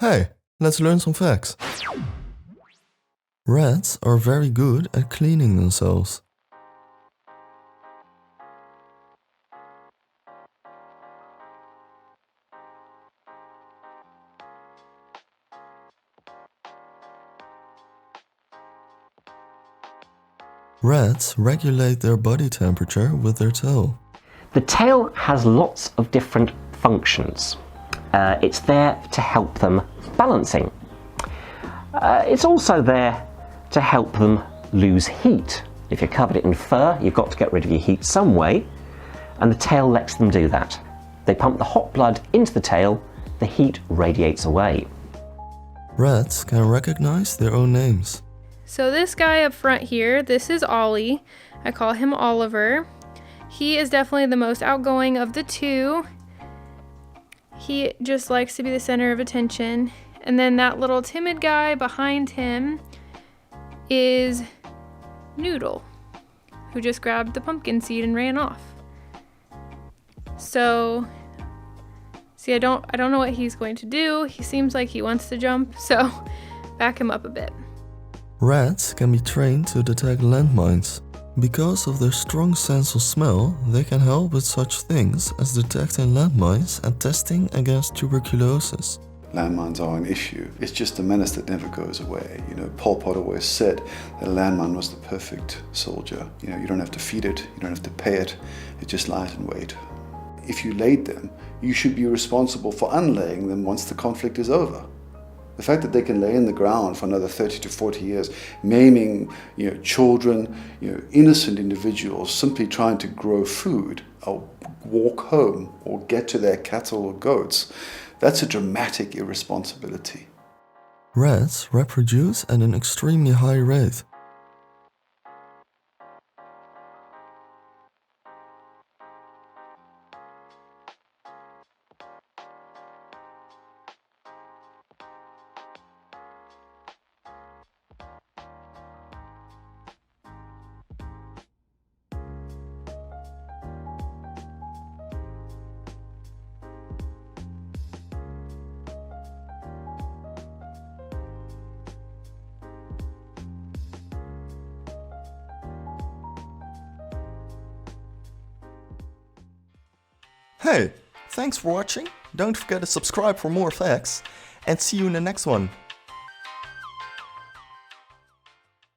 Hey, let's learn some facts. Rats are very good at cleaning themselves. Rats regulate their body temperature with their tail. The tail has lots of different functions. It's there to help them balancing. It's also there to help them lose heat. If you're covered in fur, you've got to get rid of your heat some way, and the tail lets them do that. They pump the hot blood into the tail, the heat radiates away. Rats can recognize their own names. So this guy up front here, this is Ollie. I call him Oliver. He is definitely the most outgoing of the two. He just likes to be the center of attention. And then that little timid guy behind him is Noodle, who just grabbed the pumpkin seed and ran off. So, see, I don't know what he's going to do. He seems like he wants to jump, so back him up a bit. Rats can be trained to detect landmines. Because of their strong sense of smell, they can help with such things as detecting landmines and testing against tuberculosis. Landmines are an issue. It's just a menace that never goes away. Pol Pot always said that a landmine was the perfect soldier. You don't have to feed it, you don't have to pay it, it just lies in wait. If you laid them, you should be responsible for unlaying them once the conflict is over. The fact that they can lay in the ground for another 30 to 40 years, maiming children, innocent individuals simply trying to grow food or walk home or get to their cattle or goats, that's a dramatic irresponsibility. Rats reproduce at an extremely high rate. Hey, thanks for watching. Don't forget to subscribe for more facts, and see you in the next one.